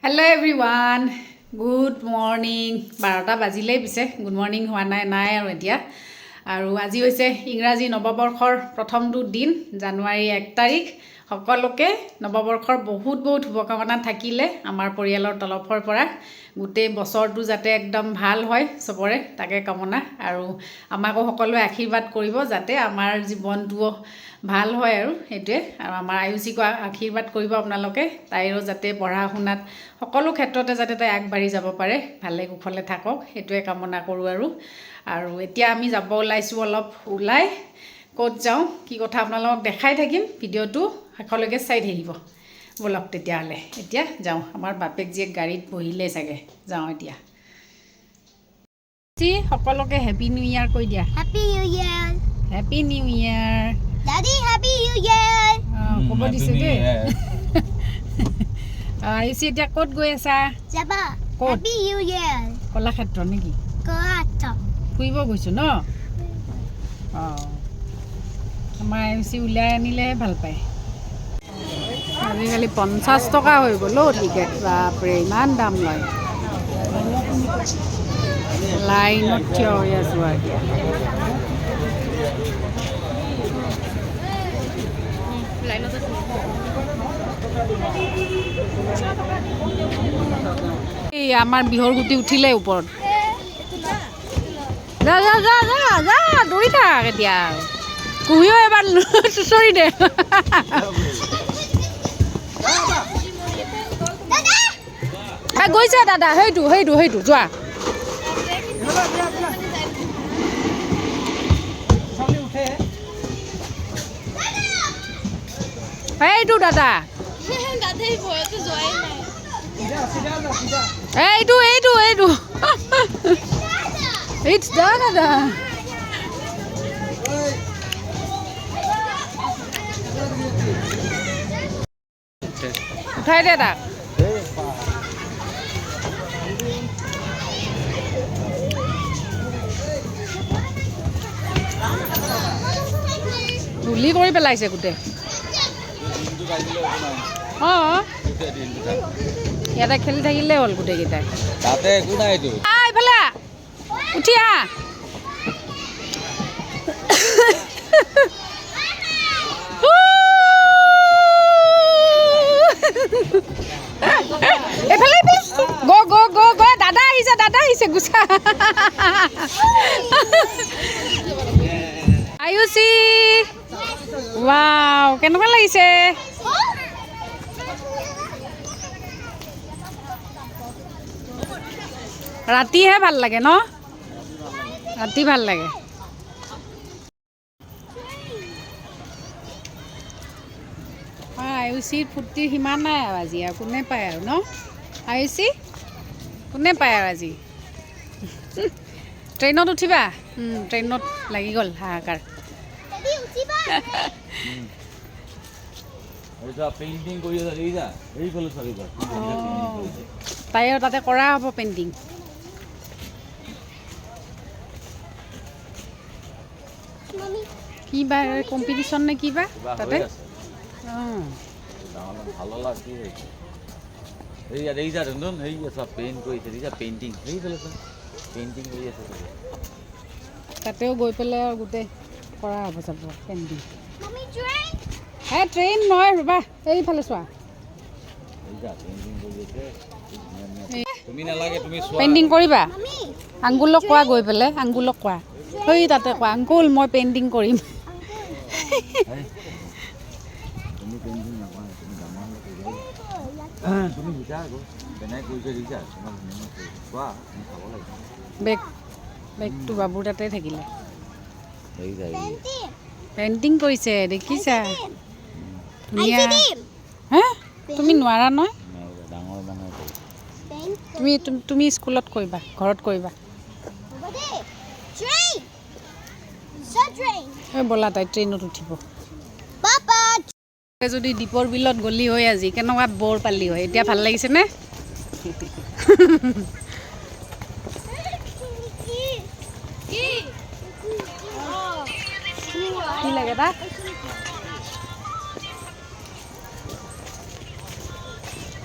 Hello' everyone, good morning. 12টা বাজিলেই পিছে গুড মৰ্ণিং হোৱা নাই আৰু এতিয়া। আৰু আজি হৈছে ইংৰাজী নৱবৰ্ষৰ প্ৰথমটো দিন, জানুৱাৰী 1 তাৰিখ। সকলোকে নৱবৰ্ষৰ বহুত শুভকামনা থাকিলে আমাৰ পৰিয়ালৰ তৰফৰ পৰা। গোটেই বছৰটো যাতে একদম ভাল হয় চবৰে তাকে কামনা, আৰু আমাকো সকলোৱে আশীৰ্বাদ কৰিব যাতে আমাৰ জীৱনটোও ভাল হয় আৰু সেইটোৱে। আৰু আমাৰ আয়ুষীকো আশীৰ্বাদ কৰিব আপোনালোকে, তাইৰো যাতে পঢ়া শুনাত সকলো ক্ষেত্ৰতে যাতে তাই আগবাঢ়ি যাব পাৰে, ভালে কুশলে থাকক, সেইটোৱে কামনা কৰোঁ। আৰু এতিয়া আমি যাব ওলাইছোঁ, অলপ ওলাই। ক'ত যাওঁ কি কথা আপোনালোকক দেখাই থাকিম, ভিডিঅ'টো শেষলৈকে চাই থাকিব। ব'লক তেতিয়াহ'লে এতিয়া যাওঁ। আমাৰ বাপেক জীয়েক গাড়ীত বহিলে চাগে, যাওঁ এতিয়া। সকলোকে হেপী নিউ ইয়াৰ কৈ দিয়া। হেপী নিউ ইয়াৰ। হেপী নিউ ইয়াৰ। দাদি হেপী নিউ ইয়াৰ। ক'ব দিছে দেই। আয়ুষী এতিয়া ক'ত গৈ আছা? যাবা। ক'ত? হেপী নিউ ইয়াৰ। কলাক্ষেত্ৰ নেকি? কলাক্ষেত্ৰ। ফুৰিব গৈছোঁ ন? অঁ, আমাৰ আয়ুষী উলিয়াই আনিলেহে ভাল পায়। আজিকালি 50 টকা হৈ গ'ল অ' টিকেট, বাপৰে ইমান দাম লয়। লাইনত থিয় হৈ আছোঁ এতিয়া। এই আমাৰ বিহৰ গুটি উঠিলে ওপৰত। যা যা যা যা যা দৌৰি থাক এতিয়া। কুহিও এবাৰ চুচৰি দে। গৈছে দাদা, সেইটো যোৱা। এইটো দাদা, এইটো ইটছ দাদা। উঠাই দে তাক। ধূলি কৰি পেলাইছে গোটেই। অঁ, ইয়াতে খেলি থাকিলেই হ'ল গোটেইকেইটাই। তাতে একো নাই। এইফালে উঠি আহ। এইফালে গো দাদা আহিছে গুচা। আয়ুষী, ৱাও কেনেকুৱা লাগিছে? ৰাতিহে ভাল লাগে ন? ৰাতি ভাল লাগে। আয়ুষীৰ ফূৰ্তিৰ সীমা নাই আৰু আজি, আৰু কোনে পায় আৰু ন? আয়ুষী কোনে পায় আৰু আজি? ট্ৰেইনত উঠিবা? ট্ৰেইনত লাগি গ'ল হাহাকাৰ। পেইণ্টিং কৰি তাইও তাতে কৰা হ'ব পেইণ্টিং। কি বা কম্পিটিশ্যন নে কি বা তাতে? অঁ, ভালো লাগছে। এইয়া দেখিছা ধুন, সেই চব পেইণ্ট কৰিছে, দেখিছা পেইণ্টিং, সেইফালে পেইণ্টিং কৰি আছে। তাতেও গৈ পেলাই আৰু গোটেই কৰা হ'ব যাব পেইণ্টিং। এই ট্ৰেইন নহয় ৰ'বা, এইফালে চোৱা। পেইণ্টিং কৰিবা? আংগুলক কোৱা, গৈ পেলাই আংগুলক কোৱা, সেই তাতে কোৱা, আংকুল মই পেইণ্টিং কৰিম। বেগটো বাবুৰ তাতে থাকিলে। পেইণ্টিং কৰিছে দেখিছা? ধুনীয়া। হা, তুমি নোৱাৰা নহয়? তুমি স্কুলত কৰিবা, ঘৰত কৰিবা। ব'লা, তাই ট্ৰেইনত উঠিব। যদি দীপৰ বিলত গলি হয় আজি, কেনেকুৱা বৰ পালি হয়। এতিয়া ভাল লাগিছেনে? কি লাগে তাক?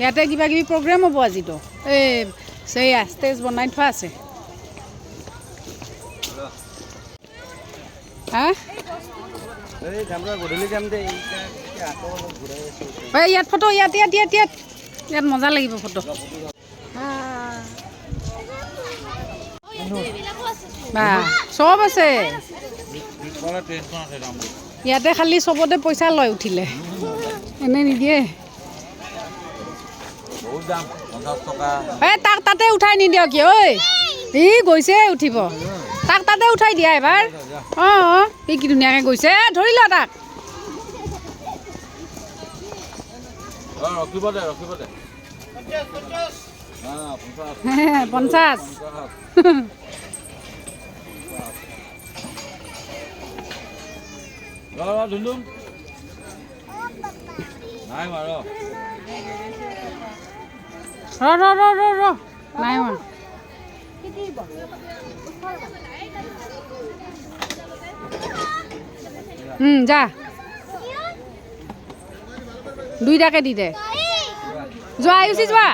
ইয়াতে কিবা কিবি প্ৰগ্ৰেম হ'ব আজিতো এই সেয়া ষ্টেজ বনাই থোৱা আছে হা ইয়াত ফটো ইয়াত ইয়াত ইয়াত ইয়াত ইয়াত মজা লাগিব ফটো বা চব আছে ইয়াতে খালি চবতে পইচা লয় উঠিলে এনে নিদিয়ে এই তাক তাতে উঠাই নিদিয় কি ঐ ই গৈছে উঠিব তাক তাতে উঠাই দিয়া এবাৰ অঁ ই কি ধুনীয়াকৈ গৈছে ধৰি ল তাক ৰখিব দে 50 ধুন্দুম নাই মাৰ ৰ নাই হোৱা যা 2টাকে দি দে যোৱা আয়ুষি যোৱা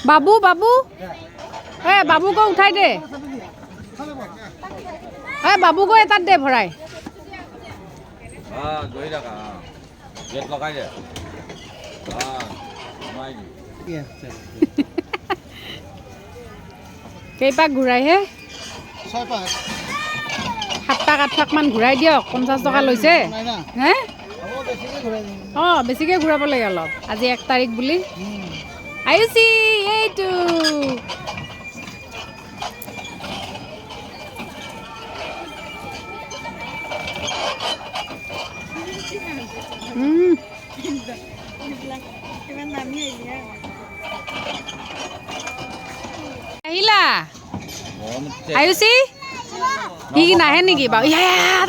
বাবু বাবু বাবুক উঠাই দে বাবুক এটাত দে ভৰাই লগাই দে কেইপাক ঘূৰাই হে 7 পাক 8 পাক মান ঘূৰাই দিয়ক 50 টকা লৈছে হে অঁ বেছিকৈ ঘূৰাব লাগে অলপ আজি 1 তাৰিখ বুলি আয়ুষি এইটো আহিলা আয়ুষি সি নাহে নেকি বাৰু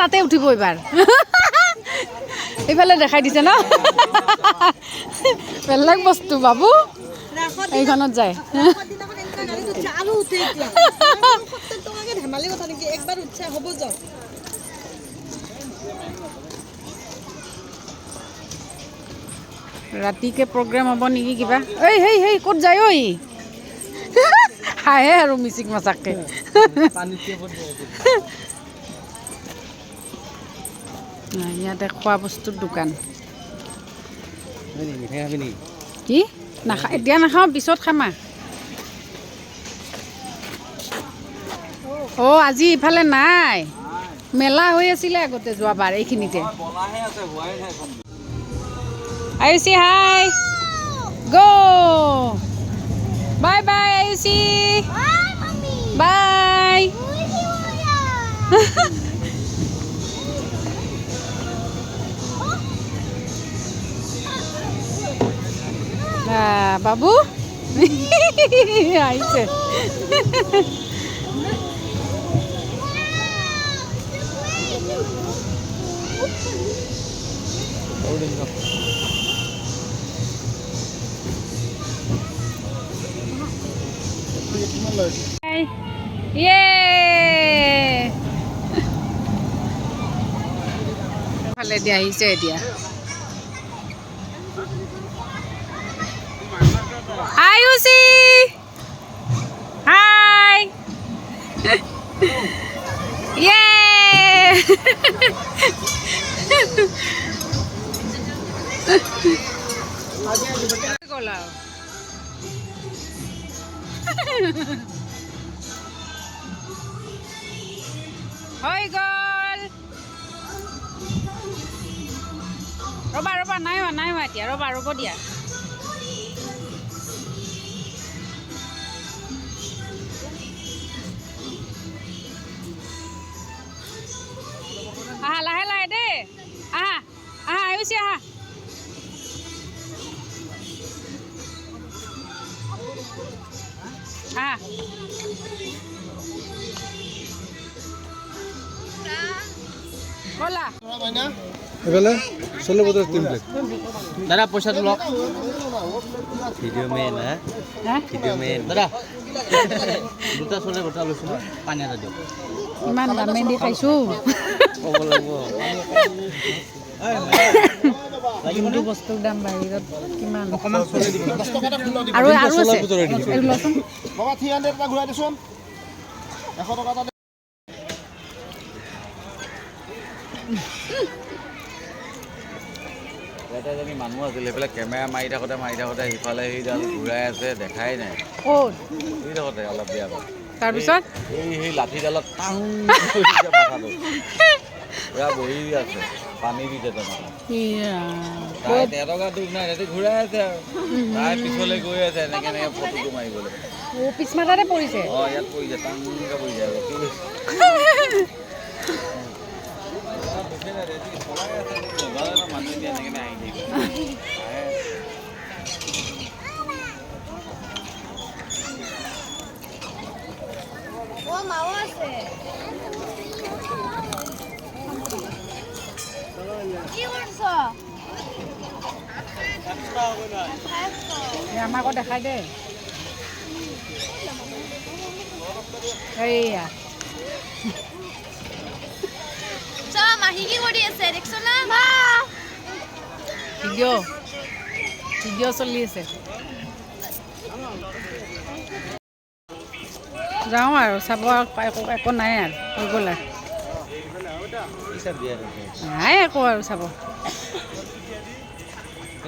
তাতে উঠিব এইবাৰ এইফালে দেখাই দিছে ন বেলেগ বস্তু বাবু এইখনত যায় ৰাতিকে প্ৰগ্ৰেম হ'ব নেকি কিবা এই ক'ত যায় ঐ হাঁহে আৰু মিচিক মাছাকে ইয়াতে খোৱা বস্তুৰ দোকান কি নাখা এতিয়া নাখাওঁ পিছত খামা অঁ আজি ইফালে নাই মেলা হৈ আছিলে আগতে যোৱাবাৰ এইখিনিতে আয়ুষি হাই গো বাই বাই আয়ুষি বাই বাবু আহিছে ভালে দিয়া আহিছে এতিয়া আয়ুষি হাই ইয়ে গ'লা হৈ গ'ল ৰবা নাই হোৱা এতিয়া ৰ'ব দিয়া আহা লাহে লাহে দেই আহা আয়ুষি আহা বলা এবেলে 16 বছর 3 প্লেট দাদা পয়সাটো লওক ভিডিঅ' মেন ভিডিঅ' মেন দাদা দুটা চলে গোটা লৈছিলোঁ পানী এটা দিয়ক ইমান দামে দি খাইছোঁ ক'ব লাগিব কোনটো বস্তুৰ দাম বাহিৰত কিমান অকণমান চলাই দিব আৰু আৰু আছে চলাৰ ভিতৰত দিব। এইটো লচোন বাবা 300 এটা ঘূৰাই দিছোন 100 টকা এটা ইয়াতে এজনী মানুহ আছিল এইফালে কেমেৰা মাৰি থাকোঁতে সিফালে সেইডাল ঘূৰাই আছে দেখাই নাই ক'ত সেই থাকোঁতে অলপ বেয়া পাওঁ তাৰপিছত সেই লাঠিডালত টাং কৰি দিছে মাথাটো পুৰা বহি আছে পানী দিছে তেনেকুৱা তাই তেটকা দুখ নাই সিহঁতি ঘূৰাই আছে আৰু তাই পিছলৈ গৈ আছে এনেকৈ এনেকৈ ফটোটো মাৰিবলৈ পিছমাটাতে পৰিছে অঁ ইয়াত পৰিছে টাংকৈ পৰিছে আৰু কি মানুহ এতিয়া এনেকৈ আহি ও মাও আছে কি কৰছ আমাক আকৌ দেখাই দে এইয়া চা মাহি কি কৰি আছে দেখছ না ভিডিঅ' চলি আছে যাওঁ আৰু চাব একো নাই আৰু হৈ গ'ল আৰু নাই একো আৰু চাব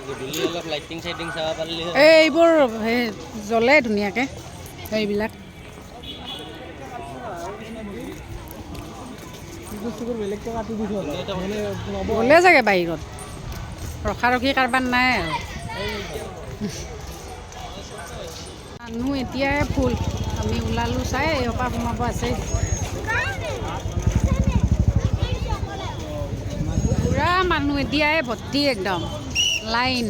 গধূলি অলপ লাইটিং চাইটিং চাব পাৰিলে এইবোৰ সেই জ্বলে ধুনীয়াকৈ সেইবিলাক গ'লে চাগে বাহিৰত ৰখি কাৰবাৰ নাই আৰু মানুহ এতিয়াই ফুল আমি ওলালোঁ চাই এওঁপা সোমাব আছে পুৰা মানুহ এতিয়াই ভৰ্তি একদম লাইন